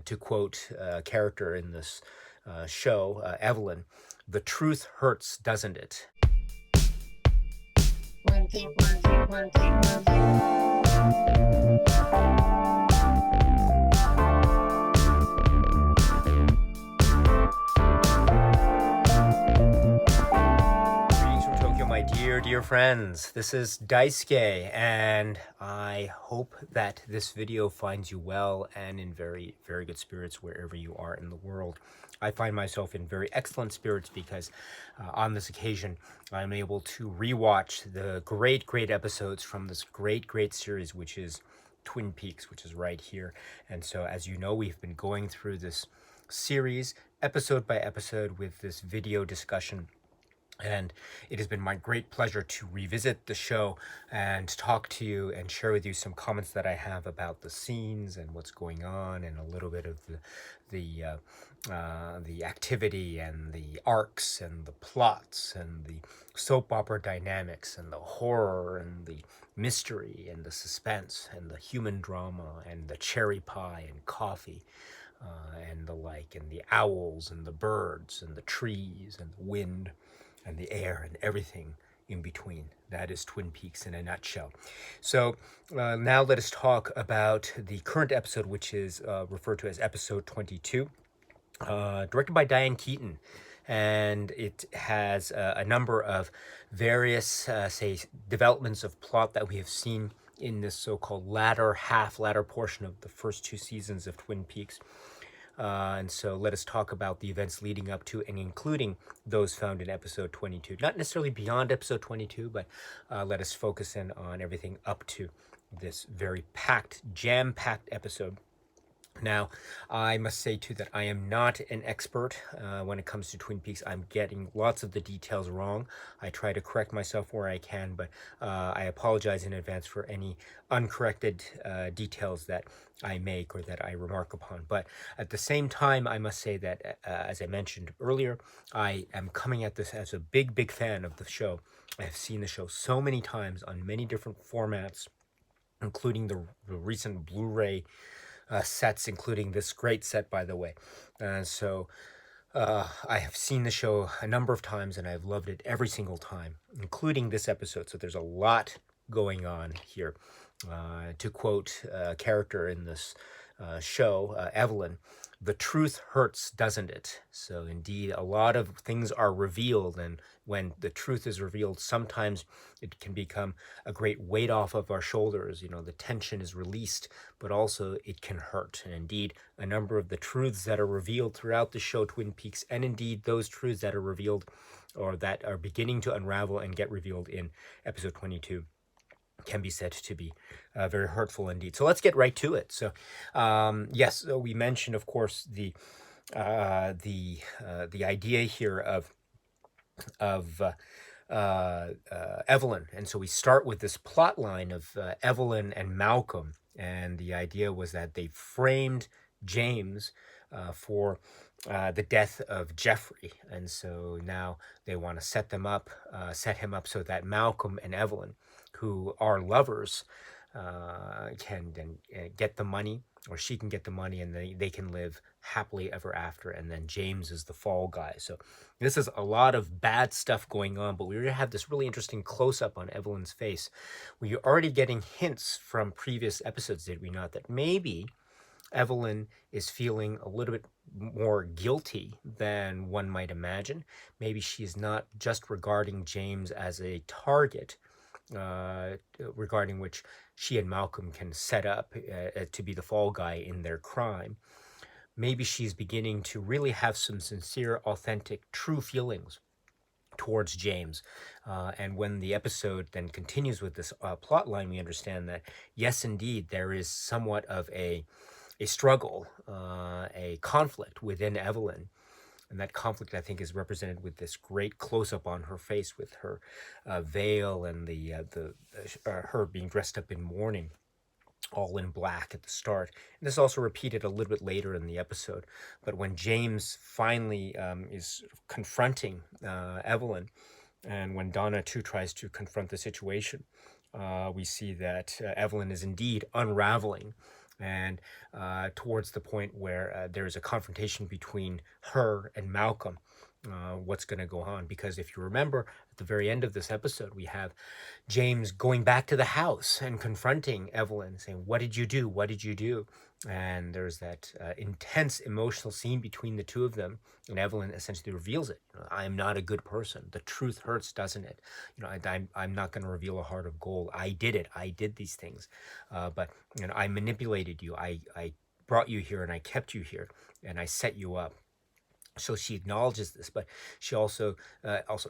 To quote a character in this show, Evelyn, "The truth hurts, doesn't it?" One take, one take, one take, one take. Greetings from Tokyo, my dear friends. This is Daisuke, and I hope that this video finds you well and in very good spirits wherever you are in the world. I find myself in very excellent spirits because on this occasion I'm able to rewatch the great episodes from this great series, which is Twin Peaks, which is right here. And so, as you know, we've been going through this series episode by episode with this video discussion. And it has been my great pleasure to revisit the show and talk to you and share with you some comments that I have about the scenes and what's going on, and a little bit of the activity and the arcs and the plots and the soap opera dynamics and the horror and the mystery and the suspense and the human drama and the cherry pie and coffee. And the like, and the owls and the birds and the trees and the wind and the air and everything in between. That is Twin Peaks in a nutshell. So now let us talk about the current episode, which is referred to as episode 22, directed by Diane Keaton. And it has a number of various, developments of plot that we have seen in this so-called latter portion of the first two seasons of Twin Peaks. And so let us talk about the events leading up to and including those found in episode 22. Not necessarily beyond episode 22, but let us focus in on everything up to this very jam-packed episode. Now, I must say, too, that I am not an expert when it comes to Twin Peaks. I'm getting lots of the details wrong. I try to correct myself where I can, but I apologize in advance for any uncorrected details that I make or that I remark upon. But at the same time, I must say that, as I mentioned earlier, I am coming at this as a big fan of the show. I have seen the show so many times on many different formats, including the recent Blu-ray sets, including this great set, by the way. So I have seen the show a number of times, and I've loved it every single time, including this episode. So there's a lot going on here. To quote a character in this show, Evelyn, "The truth hurts, doesn't it?" So indeed, a lot of things are revealed, and when the truth is revealed, sometimes it can become a great weight off of our shoulders. You know, the tension is released, but also it can hurt. And indeed, a number of the truths that are revealed throughout the show Twin Peaks, and indeed those truths that are revealed or that are beginning to unravel and get revealed in episode 22, can be said to be very hurtful indeed. So let's get right to it. So yes, so we mentioned, of course, the idea here of Evelyn, and so we start with this plot line of Evelyn and Malcolm, and the idea was that they framed James for the death of Jeffrey, and so now they want to set him up so that Malcolm and Evelyn, who are lovers, can then get the money, or she can get the money, and they can live happily ever after. And then James is the fall guy. So this is a lot of bad stuff going on, but we already have this really interesting close-up on Evelyn's face. We are already getting hints from previous episodes, did we not, that maybe Evelyn is feeling a little bit more guilty than one might imagine. Maybe she is not just regarding James as a target, regarding which she and Malcolm can set up to be the fall guy in their crime. Maybe she's beginning to really have some sincere, authentic, true feelings towards James. And when the episode then continues with this plot line, we understand that, yes, indeed, there is somewhat of a struggle, a conflict within Evelyn. And that conflict, I think, is represented with this great close-up on her face with her veil and her being dressed up in mourning, all in black at the start. And this is also repeated a little bit later in the episode. But when James finally is confronting Evelyn, and when Donna, too, tries to confront the situation, we see that Evelyn is indeed unraveling and towards the point where there's a confrontation between her and Malcolm. What's going to go on? Because if you remember, at the very end of this episode, we have James going back to the house and confronting Evelyn, saying, "What did you do? What did you do?" And there's that intense emotional scene between the two of them, and Evelyn essentially reveals it. I am not a good person. The truth hurts, doesn't it? I'm not going to reveal a heart of gold. I did it. I did these things, but I manipulated you. I brought you here and I kept you here and I set you up. So she acknowledges this, but she also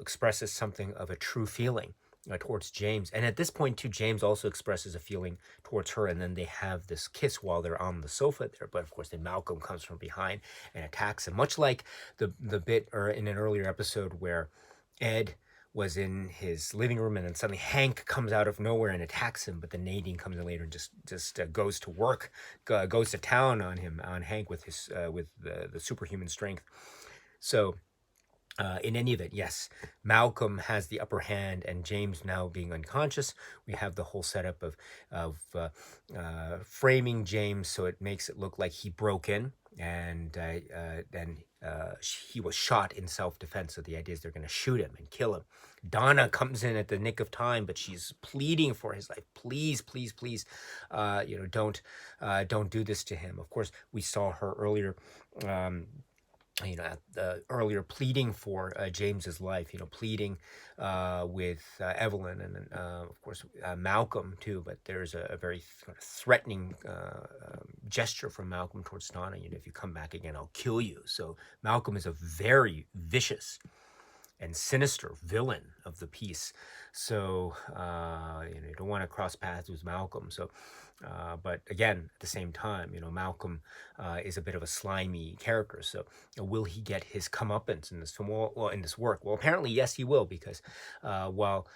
expresses something of a true feeling towards James. And at this point, too, James also expresses a feeling towards her, and then they have this kiss while they're on the sofa there. But of course, then Malcolm comes from behind and attacks him, much like the bit or in an earlier episode where Ed was in his living room, and then suddenly Hank comes out of nowhere and attacks him. But then Nadine comes in later and just goes to work, goes to town on him, on Hank, with his with the superhuman strength. So in any event, yes, Malcolm has the upper hand, and James now being unconscious, we have the whole setup of framing James so it makes it look like he broke in, and then he was shot in self-defense. So the idea is they're going to shoot him and kill him. Donna comes in at the nick of time, but she's pleading for his life. Please, please, please, don't do this to him. Of course, we saw her earlier. Earlier pleading for James's life, pleading with Evelyn and of course Malcolm too. But there's a very threatening gesture from Malcolm towards Donna. If you come back again, I'll kill you. So Malcolm is a very vicious and sinister villain of the piece. So you don't want to cross paths with Malcolm. So but again, at the same time, Malcolm is a bit of a slimy character. So will he get his comeuppance in this film? Well, in this work? Well, apparently, yes, he will, because while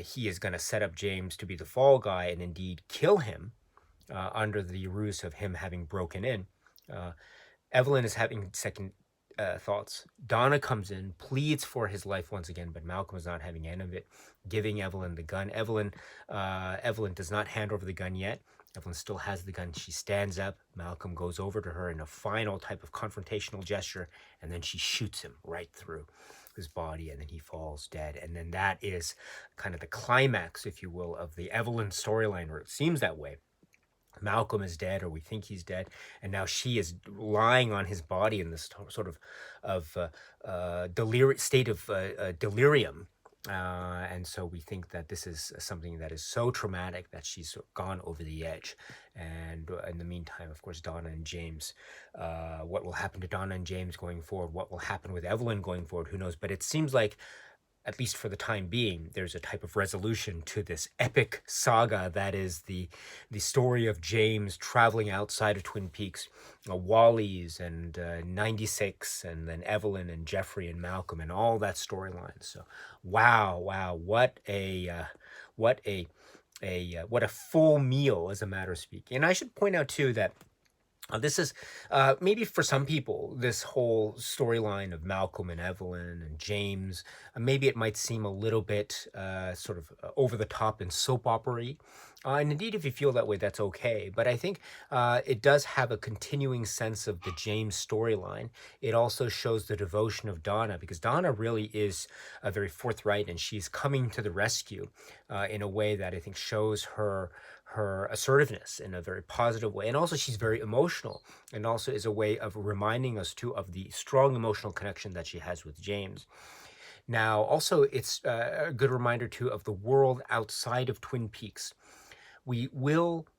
he is going to set up James to be the fall guy and indeed kill him under the ruse of him having broken in, Evelyn is having second thoughts. Donna comes in, pleads for his life once again, but Malcolm is not having any of it, giving Evelyn the gun. Evelyn does not hand over the gun yet. Evelyn still has the gun. She stands up. Malcolm goes over to her in a final type of confrontational gesture, and then she shoots him right through his body, and then he falls dead. And then that is kind of the climax, if you will, of the Evelyn storyline, or it seems that way. Malcolm is dead, or we think he's dead, and now she is lying on his body in this sort of state of delirium. And so we think that this is something that is so traumatic that she's gone over the edge. And in the meantime, of course, Donna and James, what will happen to Donna and James going forward? What will happen with Evelyn going forward? Who knows? But it seems like, at least for the time being, there's a type of resolution to this epic saga that is the story of James traveling outside of Twin Peaks, Wally's and 96, and then Evelyn and Jeffrey and Malcolm and all that storyline. So, wow, what a full meal, as a matter of speaking. And I should point out too that this is maybe for some people, this whole storyline of Malcolm and Evelyn and James, maybe it might seem a little bit sort of over the top and soap opera-y. And indeed, if you feel that way, that's okay. But I think it does have a continuing sense of the James storyline. It also shows the devotion of Donna, because Donna really is very forthright, and she's coming to the rescue in a way that I think shows her assertiveness in a very positive way. And also she's very emotional, and also is a way of reminding us too of the strong emotional connection that she has with James. Now, also, it's a good reminder too of the world outside of Twin Peaks. We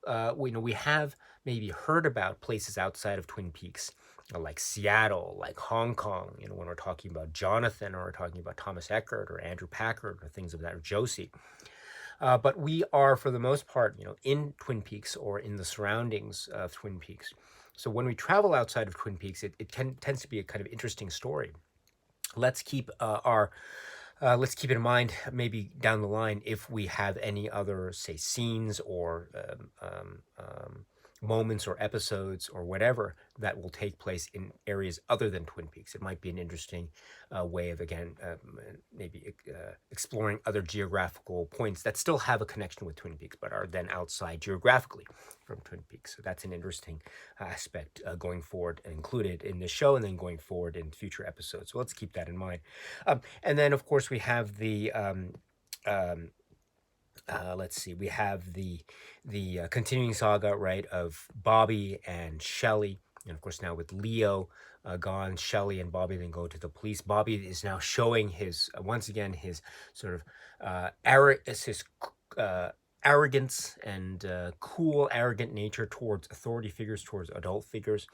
have maybe heard about places outside of Twin Peaks, like Seattle, like Hong Kong, when we're talking about Jonathan, or we're talking about Thomas Eckert or Andrew Packard or things of that, or Josie. But we are, for the most part, in Twin Peaks or in the surroundings of Twin Peaks. So when we travel outside of Twin Peaks, it tends to be a kind of interesting story. Let's keep let's keep it in mind, maybe down the line, if we have any other, say, scenes or moments or episodes or whatever that will take place in areas other than Twin Peaks. It might be an interesting way of, again, maybe exploring other geographical points that still have a connection with Twin Peaks, but are then outside geographically from Twin Peaks. So that's an interesting aspect going forward and included in this show and then going forward in future episodes. So let's keep that in mind. And then, of course, we have the um, let's see, we have the continuing saga, right, of Bobby and Shelley, and of course now with Leo gone, Shelley and Bobby then go to the police. Bobby is now showing his once again his sort of his arrogance and cool, arrogant nature towards authority figures, towards adult figures.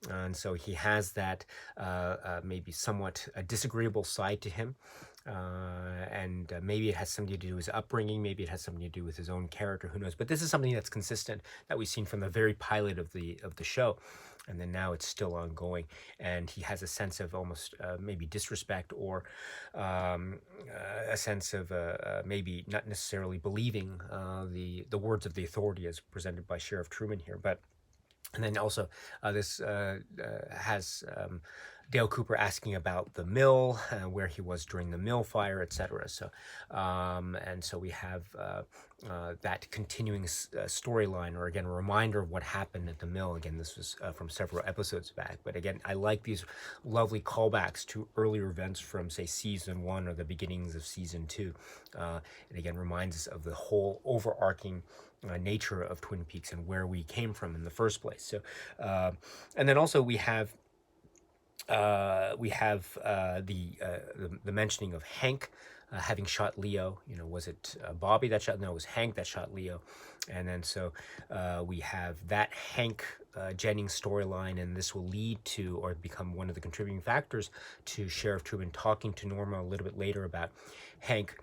And so he has that maybe somewhat disagreeable side to him. And maybe it has something to do with his upbringing, maybe it has something to do with his own character, who knows. But this is something that's consistent that we've seen from the very pilot of the show, and then now it's still ongoing, and he has a sense of almost maybe disrespect or a sense of maybe not necessarily believing the words of the authority as presented by Sheriff Truman here. But and then also this has Dale Cooper asking about the mill, where he was during the mill fire, etc. So, and so we have that continuing storyline, or again, a reminder of what happened at the mill. Again, this was from several episodes back. But again, I like these lovely callbacks to earlier events from, say, season 1 or the beginnings of season 2. And again, reminds us of the whole overarching nature of Twin Peaks and where we came from in the first place. So, and then also we have the mentioning of Hank having shot Leo. You know, was it Bobby that shot? No, it was Hank that shot Leo. And then so we have that Hank Jennings storyline, and this will lead to or become one of the contributing factors to Sheriff Truman talking to Norma a little bit later about Hank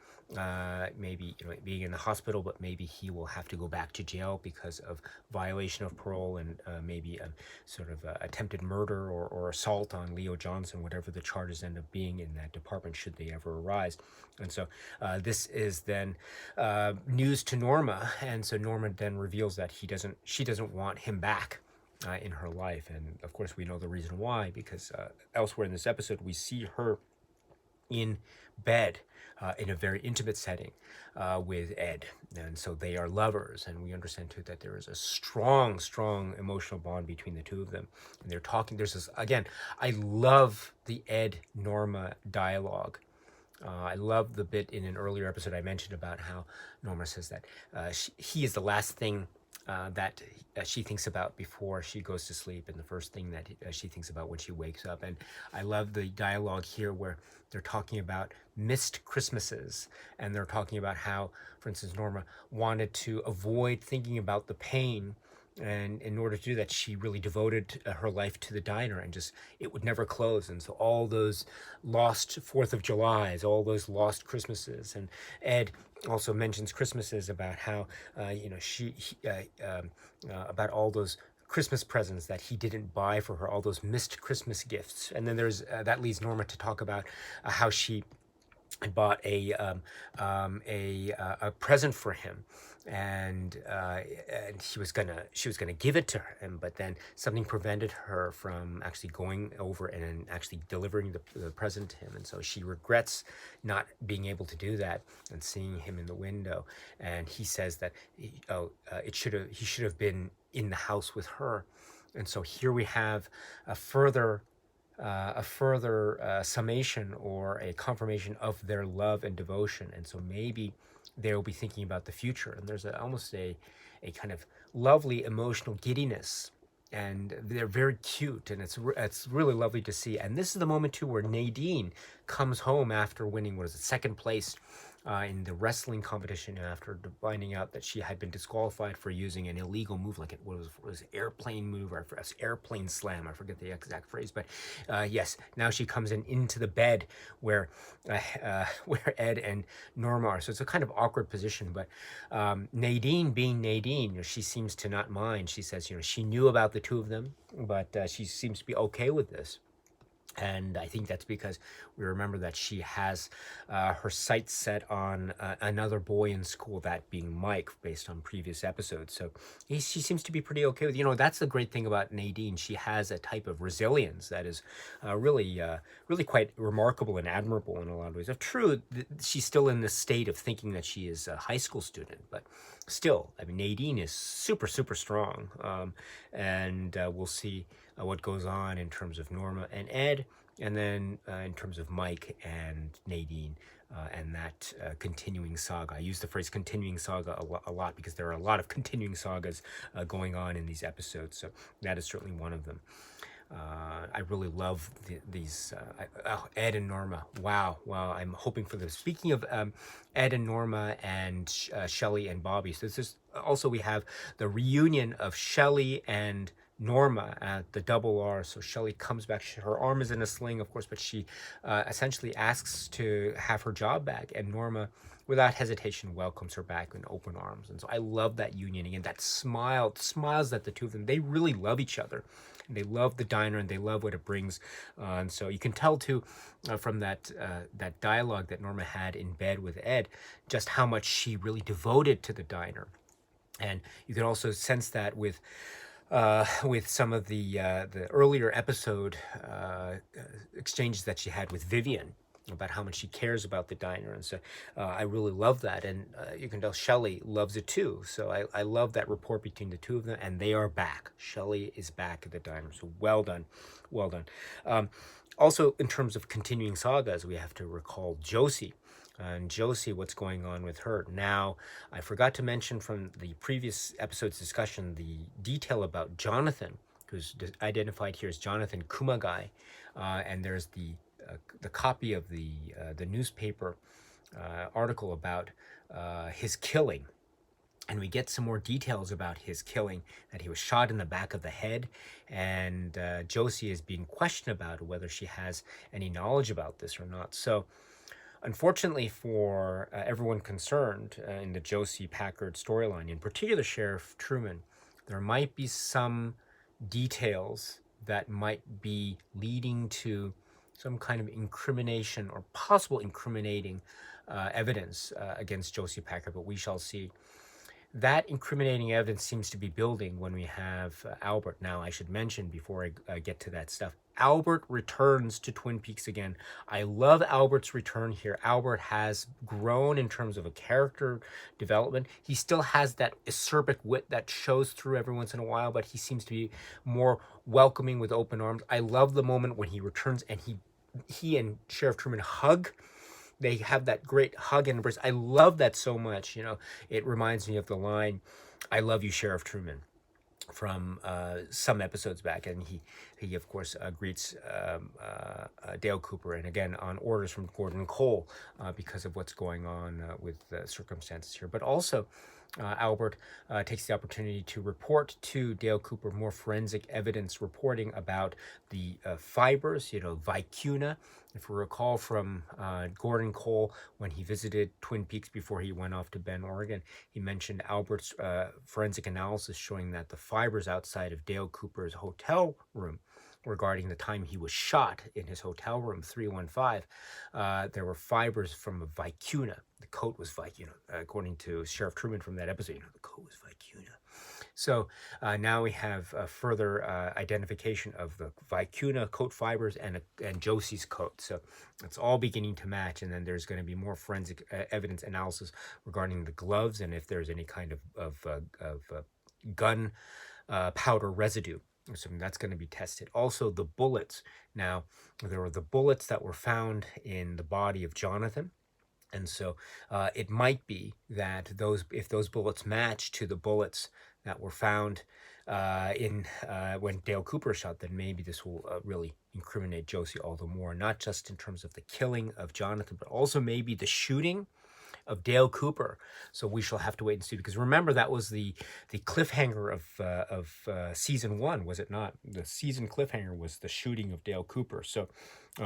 maybe being in the hospital, but maybe he will have to go back to jail because of violation of parole and maybe a sort of attempted murder or assault on Leo Johnson, whatever the charges end up being in that department should they ever arise. And so this is then news to Norma, and so Norma then reveals that she doesn't want him back in her life. And of course we know the reason why, because elsewhere in this episode we see her in bed in a very intimate setting with Ed. And so they are lovers, and we understand too that there is a strong emotional bond between the two of them. And they're talking, there's this, again, I love the Ed Norma dialogue. I love the bit in an earlier episode I mentioned about how Norma says that he is the last thing that she thinks about before she goes to sleep, and the first thing that she thinks about when she wakes up. And I love the dialogue here where they're talking about missed Christmases, and they're talking about how, for instance, Norma wanted to avoid thinking about the pain, and in order to do that she really devoted her life to the diner, and just it would never close. And so all those lost 4th of Julys, all those lost Christmases. And Ed also mentions Christmases about how about all those Christmas presents that he didn't buy for her, all those missed Christmas gifts. And then there's that leads Norma to talk about how she bought a present for him, and she was gonna give it to him, but then something prevented her from actually going over and actually delivering the present to him, and so she regrets not being able to do that and seeing him in the window. And he says that he should have been in the house with her. And so here we have a further summation or a confirmation of their love and devotion. And so maybe they'll be thinking about the future, and there's almost a kind of lovely emotional giddiness, and they're very cute, and it's really lovely to see. And this is the moment too where Nadine comes home after winning, what is it, second place in the wrestling competition, after finding out that she had been disqualified for using an illegal move, like it was airplane move, or airplane slam, I forget the exact phrase. But yes, now she comes into the bed where Ed and Norma are. So it's a kind of awkward position, but Nadine, being Nadine, she seems to not mind. She says she knew about the two of them, but she seems to be okay with this. And I think that's because we remember that she has her sights set on another boy in school, that being Mike, based on previous episodes. So she seems to be pretty okay with, that's the great thing about Nadine. She has a type of resilience that is really quite remarkable and admirable in a lot of ways. True, she's still in this state of thinking that she is a high school student, but still, I mean, Nadine is super, super strong. And we'll see what goes on in terms of Norma and Ed, and then in terms of Mike and Nadine, and that continuing saga. I use the phrase continuing saga a lot because there are a lot of continuing sagas going on in these episodes, so that is certainly one of them. I really love these Ed and Norma. Wow, I'm hoping for this. Speaking of Ed and Norma and Shelley and Bobby, so this is also, we have the reunion of Shelley and Norma at the Double R. So Shelley comes back. Her arm is in a sling, of course, but she essentially asks to have her job back, and Norma, without hesitation, welcomes her back in open arms. And so I love that union again. That smiles that the two of them, they really love each other. And they love the diner, and they love what it brings. And so you can tell too from that dialogue that Norma had in bed with Ed, just how much she really devoted to the diner. And you can also sense that with some of the earlier episode exchanges that she had with Vivian about how much she cares about the diner. And so I really love that. And you can tell Shelley loves it too. So I love that rapport between the two of them, and they are back. Shelley is back at the diner. So well done. Well done. Also, in terms of continuing sagas, we have to recall Josie. And Josie, what's going on with her? Now, I forgot to mention from the previous episode's discussion the detail about Jonathan, who's identified here as Jonathan Kumagai. And there's the copy of the newspaper article about his killing. And we get some more details about his killing, that he was shot in the back of the head. And Josie is being questioned about whether she has any knowledge about this or not. So, unfortunately for everyone concerned in the Josie Packard storyline, in particular Sheriff Truman, there might be some details that might be leading to some kind of incrimination or possible incriminating evidence against Josie Packard, but we shall see. That incriminating evidence seems to be building when we have Albert. Now, I should mention before I get to that stuff, Albert returns to Twin Peaks again. I love Albert's return here. Albert has grown in terms of a character development. He still has that acerbic wit that shows through every once in a while, but he seems to be more welcoming with open arms. I love the moment when he returns and he and Sheriff Truman hug. They have that great hug and embrace. I love that so much. It reminds me of the line, "I love you, Sheriff Truman," from some episodes back. And he of course greets Dale Cooper, and again on orders from Gordon Cole, because of what's going on with the circumstances here. But also Albert takes the opportunity to report to Dale Cooper more forensic evidence reporting about the fibers, vicuna. If we recall from Gordon Cole, when he visited Twin Peaks before he went off to Bend, Oregon, he mentioned Albert's forensic analysis showing that the fibers outside of Dale Cooper's hotel room, regarding the time he was shot in his hotel room 315, there were fibers from a vicuna. The coat was vicuna, according to Sheriff Truman from that episode. The coat was vicuna. So now we have further identification of the vicuna coat fibers and Josie's coat. So it's all beginning to match. And then there's going to be more forensic evidence analysis regarding the gloves and if there's any kind of gun powder residue. So that's going to be tested. Also, the bullets. Now, there were the bullets that were found in the body of Jonathan. And so it might be that if those bullets match to the bullets that were found when Dale Cooper shot, then maybe this will really incriminate Josie all the more, not just in terms of the killing of Jonathan, but also maybe the shooting of Dale Cooper. So we shall have to wait and see, because remember, that was the cliffhanger of season 1, was it not? The season cliffhanger was the shooting of Dale Cooper. So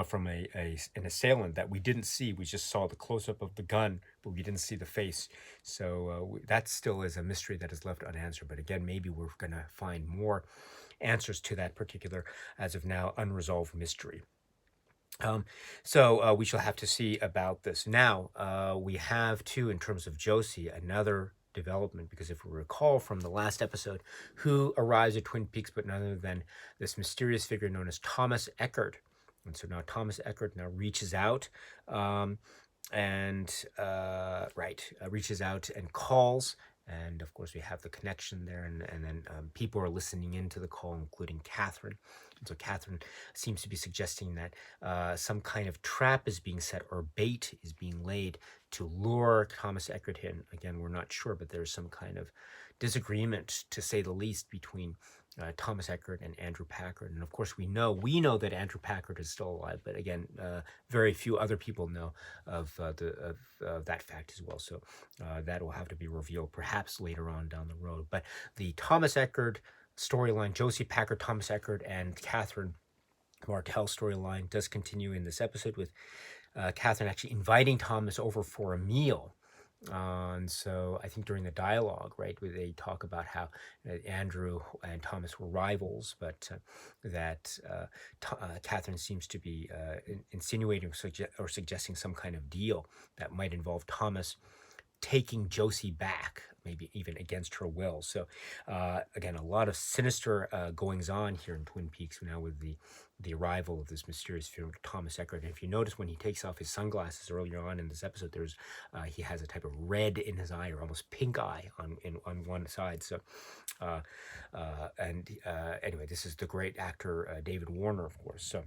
from an assailant that we didn't see. We just saw the close-up of the gun, but we didn't see the face. So that still is a mystery that is left unanswered. But again, maybe we're going to find more answers to that particular, as of now, unresolved mystery. Um, so we shall have to see about this. Now, we have too, in terms of Josie, another development, because if we recall from the last episode, who arrives at Twin Peaks but none other than this mysterious figure known as Thomas Eckert. And so now Thomas Eckert now reaches out, um, reaches out and calls. And of course, we have the connection there, and then people are listening into the call, including Catherine. And so Catherine seems to be suggesting that some kind of trap is being set or bait is being laid to lure Thomas Eckert in. Again, we're not sure, but there's some kind of disagreement, to say the least, between Thomas Eckert and Andrew Packard. And of course, we know that Andrew Packard is still alive, but again, very few other people know of that fact as well. So that will have to be revealed perhaps later on down the road. But the Thomas Eckert storyline, Josie Packard, Thomas Eckert, and Catherine Martell storyline does continue in this episode, with Catherine actually inviting Thomas over for a meal. And so I think during the dialogue, right, where they talk about how Andrew and Thomas were rivals, but that Catherine seems to be insinuating or suggesting some kind of deal that might involve Thomas taking Josie back, maybe even against her will. So again, a lot of sinister goings on here in Twin Peaks now, with the arrival of this mysterious figure, Thomas Eckert. And if you notice, when he takes off his sunglasses earlier on in this episode, there's he has a type of red in his eye, or almost pink eye on one side. So anyway, this is the great actor David Warner, of course. So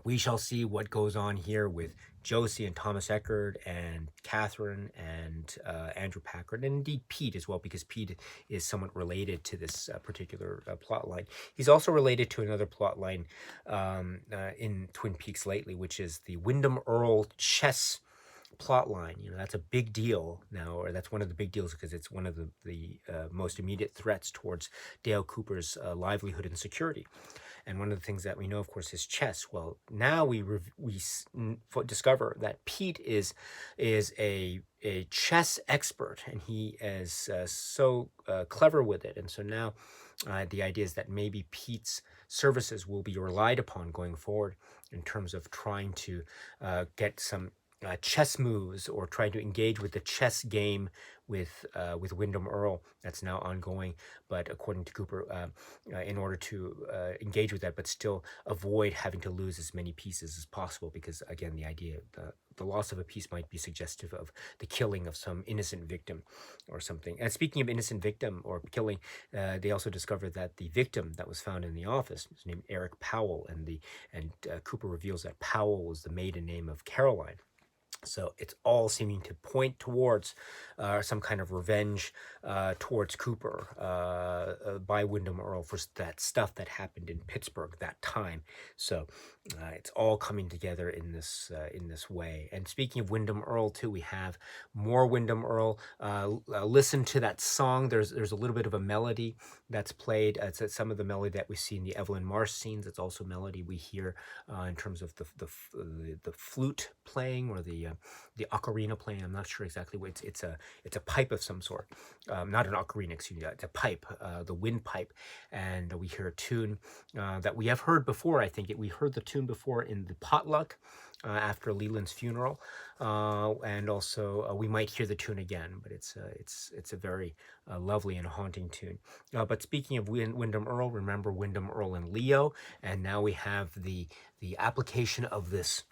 we shall see what goes on here with Josie and Thomas Eckert and Catherine and Andrew Packard, and indeed Pete as well, because Pete is somewhat related to this particular plot line. He's also related to another plot line in Twin Peaks lately, which is the Wyndham Earle chess plot line. That's a big deal now, or that's one of the big deals, because it's one of the most immediate threats towards Dale Cooper's livelihood and security. And one of the things that we know, of course, is chess. Well, now we discover that Pete is a chess expert, and he is so clever with it. And so now the idea is that maybe Pete's services will be relied upon going forward in terms of trying to get some chess moves, or trying to engage with the chess game with Wyndham Earle that's now ongoing. But according to Cooper, in order to engage with that, but still avoid having to lose as many pieces as possible, because again, the idea, the loss of a piece might be suggestive of the killing of some innocent victim or something. And speaking of innocent victim or killing, they also discovered that the victim that was found in the office was named Eric Powell, and Cooper reveals that Powell was the maiden name of Caroline. So it's all seeming to point towards some kind of revenge towards Cooper by Wyndham Earle for that stuff that happened in Pittsburgh that time. So it's all coming together in this way. And speaking of Wyndham Earle too, we have more Wyndham Earle. Listen to that song. There's a little bit of a melody that's played. It's some of the melody that we see in the Evelyn Marsh scenes. It's also melody we hear in terms of the flute playing, or the ocarina playing. I'm not sure exactly what it's a pipe of some sort, not an ocarina, excuse me. It's a pipe, the windpipe, and we hear a tune that we have heard before. I think we heard the tune before in the potluck after Leland's funeral, and also we might hear the tune again. But it's a very lovely and haunting tune. But speaking of Wyndham Earle, remember Wyndham Earle and Leo, and now we have the application of this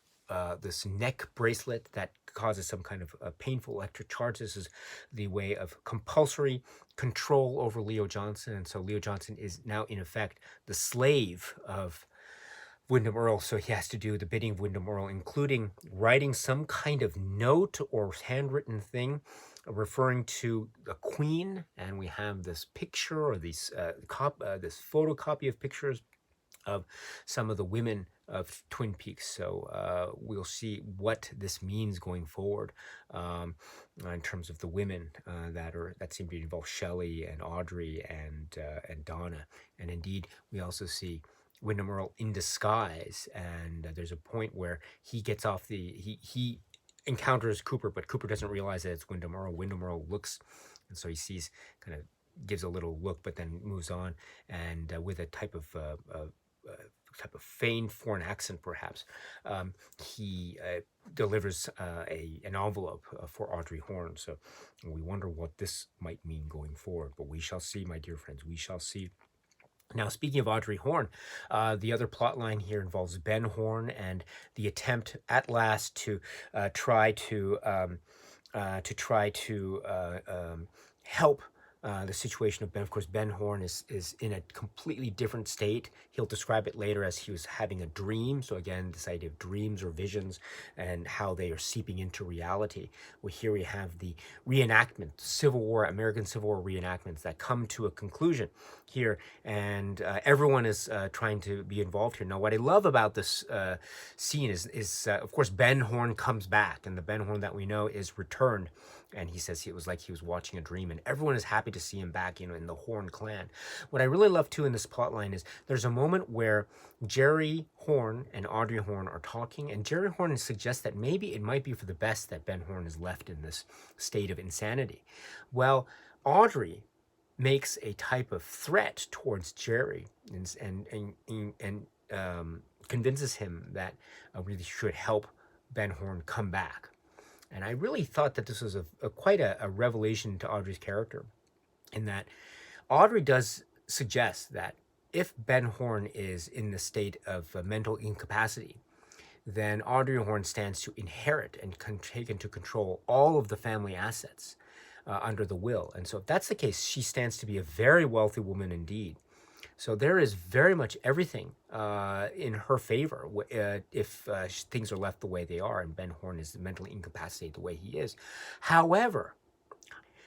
neck bracelet that causes some kind of painful electric charge. This is the way of compulsory control over Leo Johnson, and so Leo Johnson is now in effect the slave of Wyndham Earle. So he has to do the bidding of Wyndham Earle, including writing some kind of note or handwritten thing referring to the Queen. And we have this picture, or this photocopy of pictures of some of the women of Twin Peaks. So we'll see what this means going forward in terms of the women that seem to involve Shelley and Audrey and Donna. And indeed, we also see Wyndham Earle in disguise, and there's a point where he gets off he encounters Cooper, but Cooper doesn't realize that it's Wyndham Earle. Wyndham Earle looks, and so he sees, kind of gives a little look, but then moves on, and with a type of type of feigned foreign accent, perhaps, he delivers an envelope for Audrey Horne. So we wonder what this might mean going forward. But we shall see, my dear friends. We shall see. Now, speaking of Audrey Horne, the other plot line here involves Ben Horne and the attempt at last to try to help the situation of Ben. Of course, Ben Horne is in a completely different state. He'll describe it later as he was having a dream. So again, this idea of dreams or visions and how they are seeping into reality. Well, here we have the reenactment, Civil War, American Civil War reenactments that come to a conclusion here, and everyone is trying to be involved here. Now, what I love about this scene is of course, Ben Horne comes back, and the Ben Horne that we know is returned. And he says it was like he was watching a dream, and everyone is happy to see him back, in the Horne clan. What I really love too in this plotline is there's a moment where Jerry Horne and Audrey Horne are talking, and Jerry Horne suggests that maybe it might be for the best that Ben Horne is left in this state of insanity. Well, Audrey makes a type of threat towards Jerry and convinces him that really should help Ben Horne come back. And I really thought that this was quite a revelation to Audrey's character, in that Audrey does suggest that if Ben Horne is in the state of mental incapacity, then Audrey Horne stands to inherit and take into control all of the family assets under the will. And so if that's the case, she stands to be a very wealthy woman indeed. So there is very much everything in her favor if things are left the way they are and Ben Horne is mentally incapacitated the way he is. However,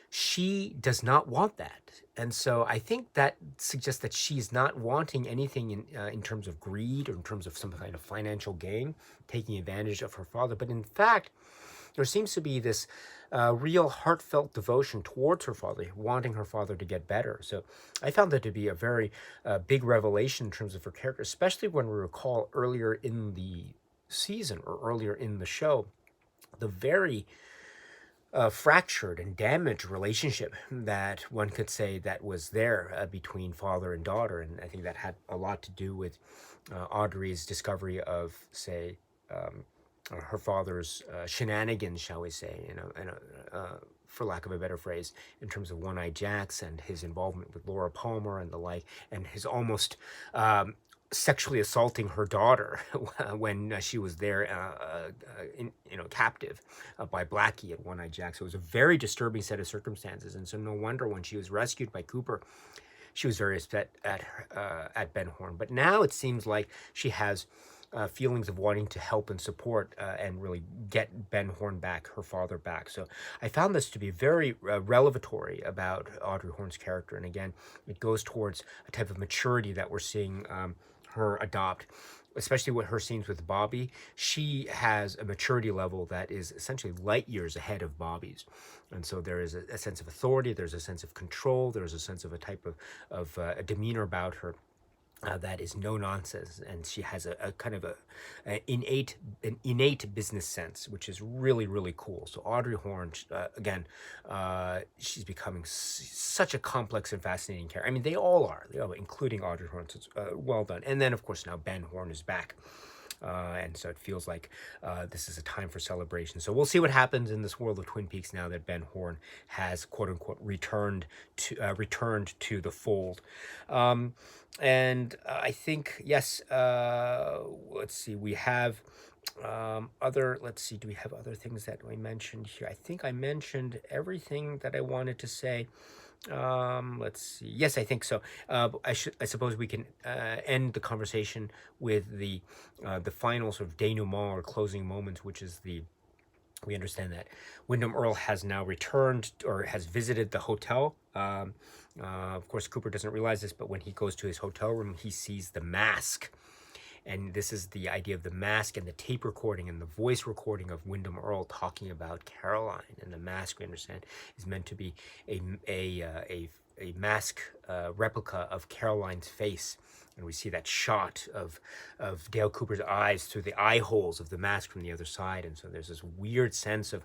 she does not want that. And so I think that suggests that she's not wanting anything in terms of greed or in terms of some kind of financial gain, taking advantage of her father. But in fact, there seems to be this real heartfelt devotion towards her father, wanting her father to get better. So I found that to be a very big revelation in terms of her character, especially when we recall earlier in the season or earlier in the show, the very fractured and damaged relationship that one could say that was there between father and daughter. And I think that had a lot to do with Audrey's discovery of, say, her father's shenanigans, shall we say, for lack of a better phrase, in terms of One-Eyed Jacks and his involvement with Laura Palmer and the like, and his almost sexually assaulting her daughter when she was there, captive by Blackie at One-Eyed Jack. So it was a very disturbing set of circumstances, and so no wonder when she was rescued by Cooper, she was very upset at Ben Horne. But now it seems like she has feelings of wanting to help and support and really get Ben Horne back, her father back. So I found this to be very revelatory about Audrey Horne's character. And again, it goes towards a type of maturity that we're seeing her adopt, especially with her scenes with Bobby. She has a maturity level that is essentially light years ahead of Bobby's. And so there is a sense of authority, there's a sense of control, there's a sense of a type of a demeanor about her that is no nonsense, and she has a kind of an innate business sense, which is really, really cool. So Audrey Horne, again, she's becoming such a complex and fascinating character. I mean, they all are, including Audrey Horne. So it's well done. And then, of course, now Ben Horne is back. And so it feels like this is a time for celebration. So we'll see what happens in this world of Twin Peaks now that Ben Horne has, quote unquote, returned to the fold. And I think, yes, let's see, we have do we have other things that I mentioned here? I think I mentioned everything that I wanted to say. Let's see. Yes, I think so. I suppose we can end the conversation with the final sort of denouement or closing moments, which is we understand that Windom Earle has now returned or has visited the hotel. Of course, Cooper doesn't realize this, but when he goes to his hotel room, he sees the mask. And this is the idea of the mask and the tape recording and the voice recording of Windom Earle talking about Caroline. And the mask, we understand, is meant to be a mask replica of Caroline's face. And we see that shot of Dale Cooper's eyes through the eye holes of the mask from the other side. And so there's this weird sense of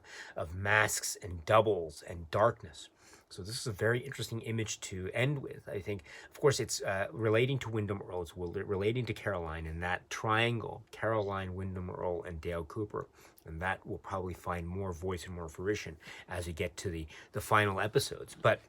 masks and doubles and darkness. So this is a very interesting image to end with. I think, of course, it's relating to Wyndham Earl, it's relating to Caroline, and that triangle, Caroline, Wyndham Earl, and Dale Cooper. And that will probably find more voice and more fruition as we get to the final episodes. But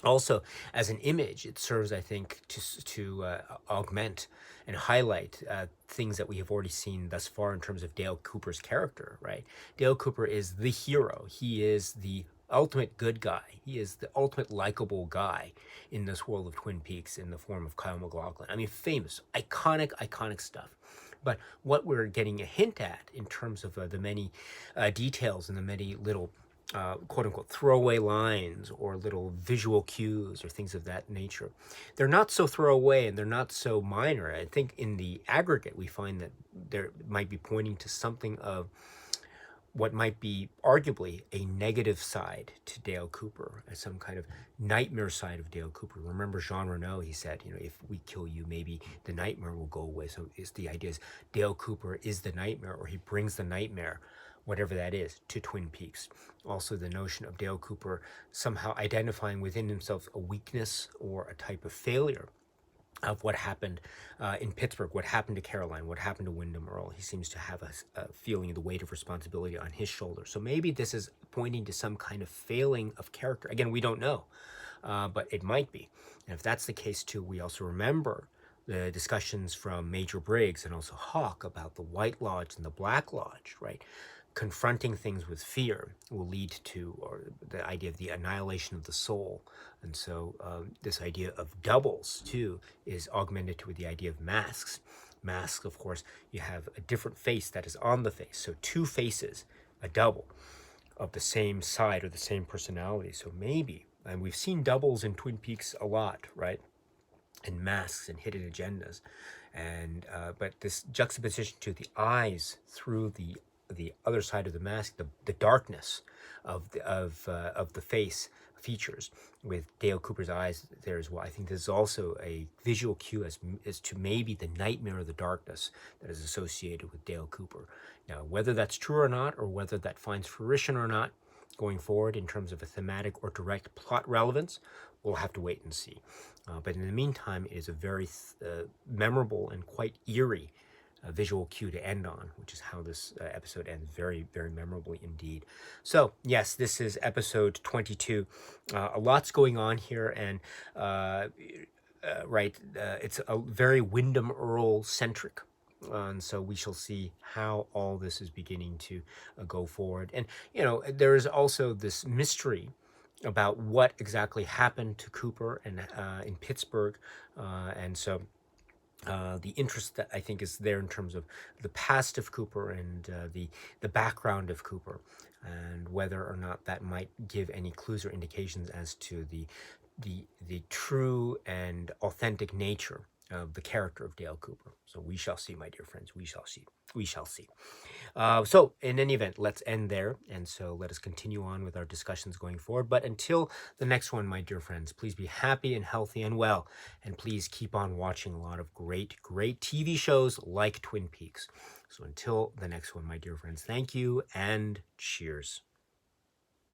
also, as an image, it serves, I think, to augment and highlight things that we have already seen thus far in terms of Dale Cooper's character, right? Dale Cooper is the hero. He is the ultimate good guy. He is the ultimate likable guy in this world of Twin Peaks in the form of Kyle MacLachlan. I mean, famous, iconic stuff. But what we're getting a hint at in terms of the many details and the many little quote unquote throwaway lines or little visual cues or things of that nature. They're not so throwaway and they're not so minor. I think in the aggregate, we find that there might be pointing to something of what might be arguably a negative side to Dale Cooper, as some kind of nightmare side of Dale Cooper. Remember Jean Reno, he said, if we kill you, maybe the nightmare will go away. So the idea is Dale Cooper is the nightmare, or he brings the nightmare, whatever that is, to Twin Peaks. Also the notion of Dale Cooper somehow identifying within himself a weakness or a type of failure of what happened in Pittsburgh, what happened to Caroline, what happened to Wyndham Earl. He seems to have a feeling of the weight of responsibility on his shoulders. So maybe this is pointing to some kind of failing of character. Again, we don't know, but it might be. And if that's the case too, we also remember the discussions from Major Briggs and also Hawk about the White Lodge and the Black Lodge, right? Confronting things with fear will lead to, or the idea of the annihilation of the soul. And so this idea of doubles too is augmented to the idea of masks. Masks, of course, you have a different face that is on the face. So two faces, a double of the same side or the same personality. So maybe, and we've seen doubles in Twin Peaks a lot, right? And masks and hidden agendas. And but this juxtaposition to the eyes through the other side of the mask, the darkness of the face features with Dale Cooper's eyes there as well. I think this is also a visual cue as to maybe the nightmare of the darkness that is associated with Dale Cooper. Now, whether that's true or not, or whether that finds fruition or not going forward in terms of a thematic or direct plot relevance, we'll have to wait and see. But in the meantime, it is a very memorable and quite eerie visual cue to end on, which is how this episode ends very, very memorably indeed. So, yes, this is episode 22. A lot's going on here, and it's a very Wyndham Earl centric. And so we shall see how all this is beginning to go forward. And, there is also this mystery about what exactly happened to Cooper and in Pittsburgh. And so the interest that I think is there in terms of the past of Cooper and the background of Cooper, and whether or not that might give any clues or indications as to the true and authentic nature of the character of Dale Cooper. So we shall see, my dear friends. We shall see. We shall see. So in any event, let's end there. And so let us continue on with our discussions going forward. But until the next one, my dear friends, please be happy and healthy and well. And please keep on watching a lot of great TV shows like Twin Peaks. So until the next one, my dear friends, thank you and cheers.